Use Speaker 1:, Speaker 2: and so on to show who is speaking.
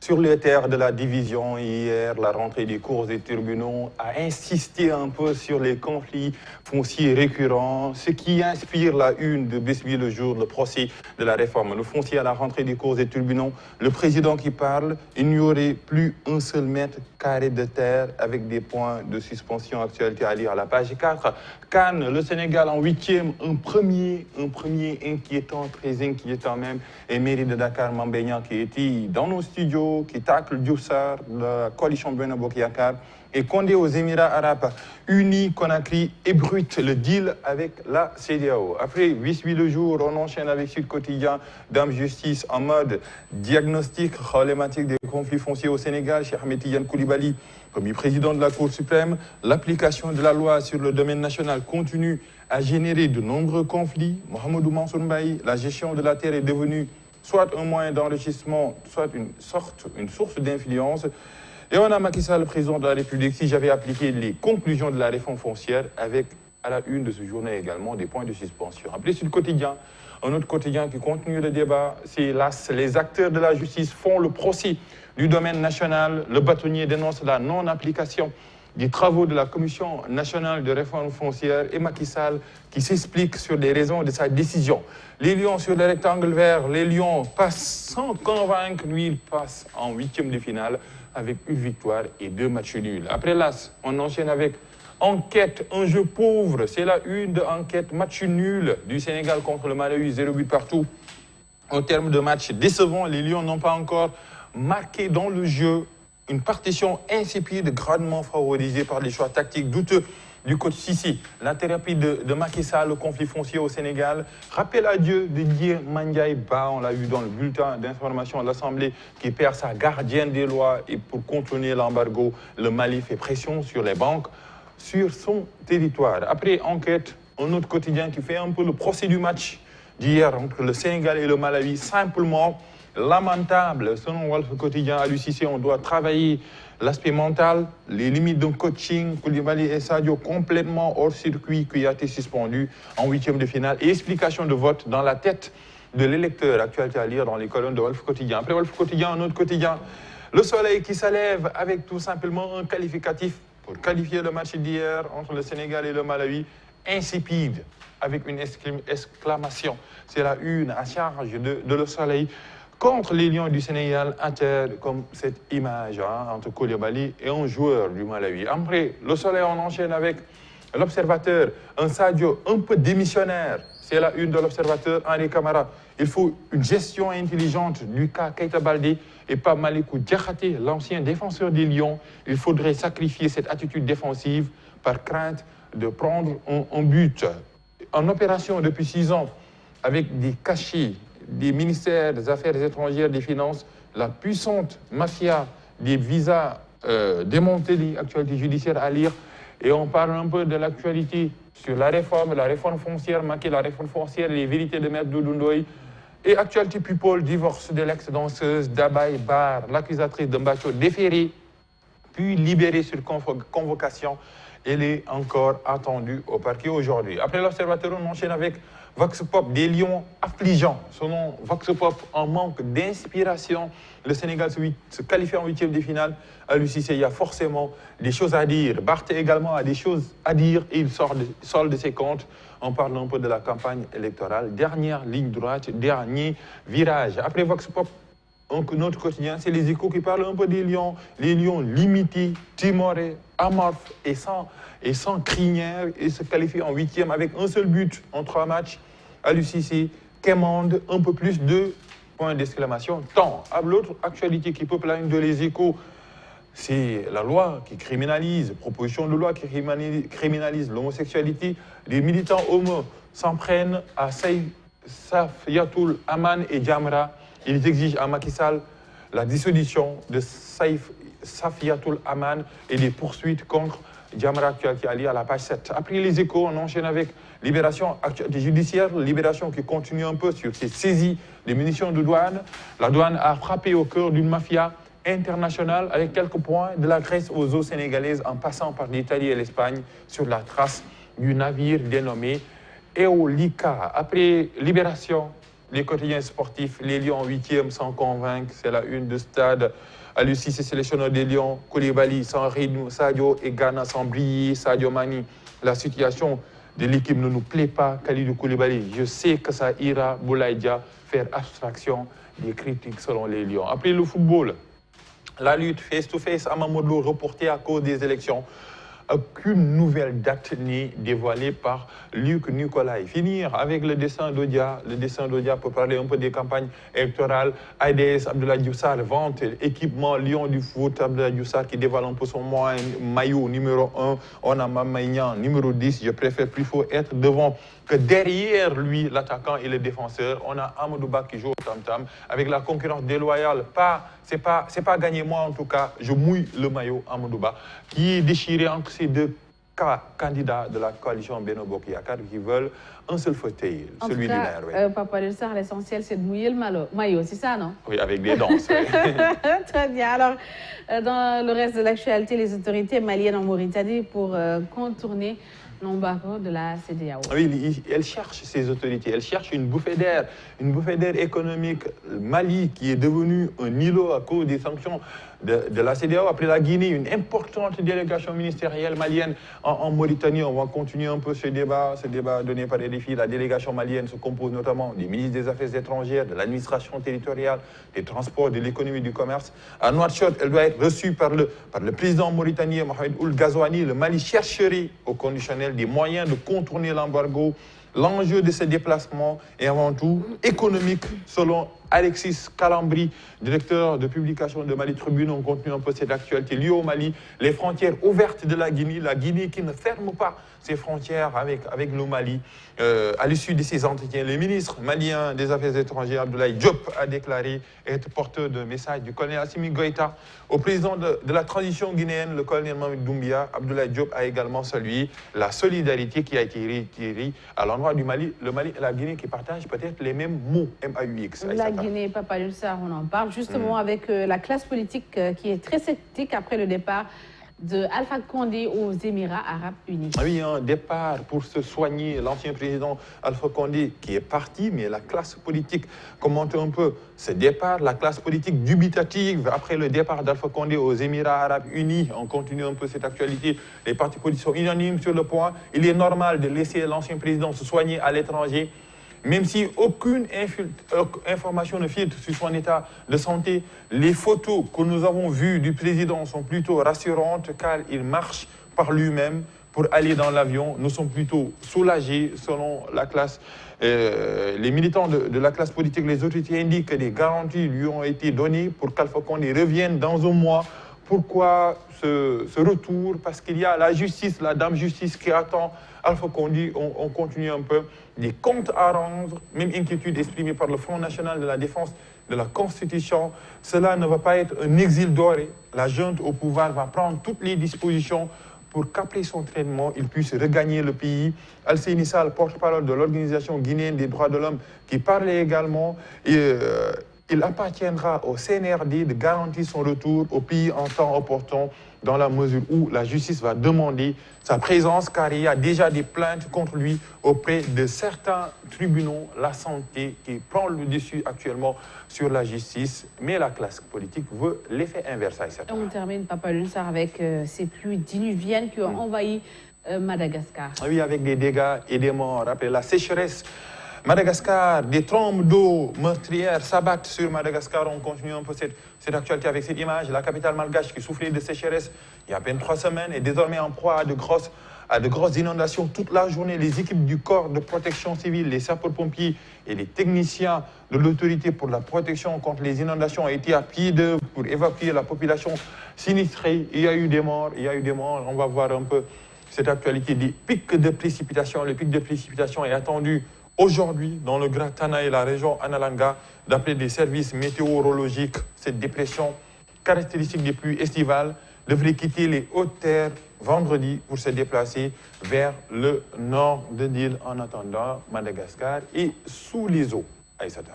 Speaker 1: Sur les terres de la division, hier, la rentrée des cours et tribunaux a insisté un peu sur les conflits fonciers récurrents, ce qui inspire la une de Besbi le jour, le procès de la réforme. Le foncier à la rentrée des cours et tribunaux, le président qui parle, il n'y aurait plus un seul mètre carré de terre avec des points de suspension. Actualité à lire à la page 4. Cannes, le Sénégal en 8e, un premier inquiétant, très inquiétant même, et mairie de Dakar, Mambéignan, qui était dans nos studios, qui tacle Diouf Sarr, la coalition Benno Bokk Yakaar, et Condé aux Émirats Arabes Unis, Conakry ébruite le deal avec la CEDEAO. Après 8 le jour, on enchaîne avec Sud Quotidien, Dame Justice en mode diagnostic problématique des conflits fonciers au Sénégal, Cheikh Ahmed Tidiane Coulibaly, premier président de la Cour suprême. L'application de la loi sur le domaine national continue à générer de nombreux conflits. Mohamedou Mansour Mbaye, la gestion de la terre est devenue soit un moyen d'enrichissement, soit une source d'influence. Et on a Macky Sall, le président de la République, si j'avais appliqué les conclusions de la réforme foncière, avec à la une de ce journée également des points de suspension. Après Sud Quotidien, un autre quotidien qui continue le débat, c'est les acteurs de la justice font le procès du domaine national. Le bâtonnier dénonce la non-application des travaux de la Commission nationale de réforme foncière et Macky Sall qui s'explique sur les raisons de sa décision. Les Lions sur le rectangle vert, les Lions passent sans convaincre, lui il passe en 8e de finale avec une victoire et 2 matchs nuls. Après l'As, on enchaîne avec enquête, un jeu pauvre, c'est la une de enquête, match nul du Sénégal contre le Malawi, 0 but partout. En termes de match décevant, les Lions n'ont pas encore marqué dans le jeu. Une partition insipide, grandement favorisée par les choix tactiques douteux du coach Sissi. La thérapie de Macky Sall, le conflit foncier au Sénégal. Rappel à Dieu de Didier Mandiaye Ba, on l'a vu dans le bulletin d'information de l'Assemblée, qui perd sa gardienne des lois. Et pour contourner l'embargo, le Mali fait pression sur les banques, sur son territoire. Après enquête, un autre quotidien qui fait un peu le procès du match d'hier entre le Sénégal et le Malawi, simplement lamentable. Selon Walf Quotidien, à l'UCC, on doit travailler l'aspect mental, les limites d'un coaching. Coulibaly et Sadio complètement hors circuit qui a été suspendu en 8e de finale. Et explication de vote dans la tête de l'électeur. Actualité à lire dans les colonnes de Walf Quotidien. Après Walf Quotidien, un autre quotidien. Le Soleil qui s'élève avec tout simplement un qualificatif pour qualifier le match d'hier entre le Sénégal et le Malawi. Insipide, avec une exclamation. C'est la une à charge de Le Soleil. Contre les Lions du Sénégal, comme cette image entre Coulibaly et un joueur du Malawi. Après, Le Soleil, on enchaîne avec l'Observateur, un Sadio un peu démissionnaire. C'est la une de l'Observateur, Henri Camara. Il faut une gestion intelligente du cas Keita Baldé et pas Malikou Diakhaté, l'ancien défenseur des Lions. Il faudrait sacrifier cette attitude défensive par crainte de prendre un but. En opération depuis 6 ans, avec des cachets des ministères des Affaires étrangères, des Finances, la puissante mafia des visas démantelée, actualité judiciaire à lire. Et on parle un peu de l'actualité sur la réforme foncière, Macky, la réforme foncière, les vérités de Maître Doudou Ndoye. Et actualité people, divorce de l'ex-danseuse Dabaye Bar, l'accusatrice de Mbacho déférée, puis libérée sur convocation. Elle est encore attendue au parquet aujourd'hui. Après l'Observateur, on enchaîne avec Vox Pop, des Lions affligeants. Selon Vox Pop, en manque d'inspiration, le Sénégal se qualifie en 8e de finale. À l'UCC, il y a forcément des choses à dire. Barth également a des choses à dire et il sort de ses comptes. On parle un peu de la campagne électorale. Dernière ligne droite, dernier virage. Après Vox Pop, un autre quotidien, c'est les Échos qui parlent un peu des Lions. Les Lions limités, timorés, amorphes et sans crinière. Et se qualifient en 8e avec un seul but en 3 matchs. À l'UCC, quémande un peu plus de points d'exclamation. Tant. À l'autre actualité qui peuple la une de les Échos, c'est la loi qui criminalise, proposition de loi qui criminalise l'homosexualité. Les militants homo s'en prennent à Safiatul Aman et Jamra. Ils exigent à Macky Sall la dissolution de Safiatul Aman et des poursuites contre Jamra qui est allié à la page 7. Après les Échos, on enchaîne avec Libération judiciaire, Libération qui continue un peu sur ses saisies des munitions de douane. La douane a frappé au cœur d'une mafia internationale avec quelques points de la Grèce aux eaux sénégalaises en passant par l'Italie et l'Espagne sur la trace du navire dénommé Eolika. Après Libération, les quotidiens sportifs, les Lions 8e sans convaincre, c'est la une de stade. Aliou Cissé, sélectionneur des Lions, Koulibaly sans rythme, Sadio et Ghana sans briller, Sadio Mani. La situation de l'équipe ne nous plaît pas, Kalidou Koulibaly. Je sais que ça ira, Boulaye Dia, faire abstraction des critiques selon les Lions. Après le football, la lutte face-to-face à Mamadou reportée à cause des élections. Aucune nouvelle date n'est dévoilée par Luc Nicolaï. Finir avec le dessin d'Odia. Le dessin d'Odia pour parler un peu des campagnes électorales. ADS, Abdoulaye Diouf Sarr, vente, équipement Lion du foot. Abdoulaye Diouf Sarr qui dévoile un peu son maillot numéro 1. On a Mamaïnian numéro 10. Je préfère plus faut être devant que derrière lui, l'attaquant et le défenseur. On a Amadouba qui joue au tam-tam. Avec la concurrence déloyale, c'est pas gagné. Moi, en tout cas, je mouille le maillot Amadouba qui est déchiré entre ces deux candidats de la coalition Benno Bokk Yakaar qui veulent un seul fauteuil, celui du maire. Oui.
Speaker 2: Papa Alioune Sarr, l'essentiel, c'est de mouiller le maillot, c'est ça, non?
Speaker 1: Oui, avec des danses. Oui.
Speaker 2: Très bien. Alors, dans le reste de l'actualité, les autorités maliennes en Mauritanie pour contourner l'embargo de la CEDEAO.
Speaker 1: Oui, elle cherche ces autorités, elle cherche une bouffée d'air économique. Mali, qui est devenu un îlot à cause des sanctions de la CEDEAO, après la Guinée, une importante délégation ministérielle malienne en Mauritanie. On va continuer un peu ce débat donné par les défis. La délégation malienne se compose notamment des ministres des Affaires étrangères, de l'administration territoriale, des transports, de l'économie et du commerce. À Nouakchott, elle doit être reçue par le président mauritanien Mohamed Ould Ghazouani. Le Mali chercherait au conditionnel des moyens de contourner l'embargo. L'enjeu de ces déplacements est avant tout économique, selon Alexis Calambri, directeur de publication de Mali Tribune. On continue un peu cette actualité liée au Mali. Les frontières ouvertes de la Guinée qui ne ferme pas ses frontières avec le Mali. À l'issue de ces entretiens, le ministre malien des Affaires étrangères, Abdoulaye Diop, a déclaré être porteur d'un message du colonel Assimi Goïta au président de la transition guinéenne, le colonel Mamadi Doumbia. Abdoulaye Diop a également salué la solidarité qui a été retirée à l'endroit du Mali. Le Mali et la Guinée qui partagent peut-être les mêmes mots, MAUX.
Speaker 2: La Guinée, Papa Alioune Sarr, on en parle justement avec la classe politique qui est très sceptique après le départ de Alpha Condé aux Émirats Arabes Unis.
Speaker 1: Oui, un départ pour se soigner. L'ancien président Alpha Condé qui est parti, mais la classe politique commente un peu ce départ. La classe politique dubitative après le départ d'Alpha Condé aux Émirats Arabes Unis. On continue un peu cette actualité. Les partis politiques sont unanimes sur le point. Il est normal de laisser l'ancien président se soigner à l'étranger. Même si aucune information ne filtre sur son état de santé, les photos que nous avons vues du président sont plutôt rassurantes car il marche par lui-même pour aller dans l'avion. Nous sommes plutôt soulagés selon la classe. Les militants de la classe politique, les autorités indiquent que des garanties lui ont été données pour qu'Alpha Condé revienne dans un mois. Pourquoi ce retour? Parce qu'il y a la justice, la dame justice qui attend Alpha Condé. On continue un peu. Des comptes à rendre, même inquiétude exprimée par le Front National de la Défense de la Constitution. Cela ne va pas être un exil doré. La junte au pouvoir va prendre toutes les dispositions pour qu'après son traitement, il puisse regagner le pays. Alseni Sall, porte-parole de l'Organisation guinéenne des droits de l'homme, qui parlait également. Il appartiendra au CNRD de garantir son retour au pays en temps opportun, dans la mesure où la justice va demander sa présence, car il y a déjà des plaintes contre lui auprès de certains tribunaux. La santé qui prend le dessus actuellement sur la justice, mais la classe politique veut l'effet inverse.
Speaker 2: On termine, Papa Alioune Sarr, avec ces pluies diluviennes qui ont envahi Madagascar.
Speaker 1: Oui, avec des dégâts et des morts. Après la sécheresse, Madagascar, des trombes d'eau meurtrières s'abattent sur Madagascar. On continue un peu cette actualité avec cette image. La capitale malgache qui souffrait de sécheresse il y a à peine 3 semaines est désormais en proie à de grosses inondations toute la journée. Les équipes du corps de protection civile, les sapeurs-pompiers et les techniciens de l'autorité pour la protection contre les inondations ont été à pied d'œuvre pour évacuer la population sinistrée. Il y a eu des morts, On va voir un peu cette actualité des pics de précipitation. Le pic de précipitation est attendu aujourd'hui, dans le Grand Tana et la région Analanga, d'après des services météorologiques, cette dépression caractéristique des pluies estivales devrait quitter les hautes terres vendredi pour se déplacer vers le nord de l'île en attendant Madagascar et sous les eaux. Aïssata.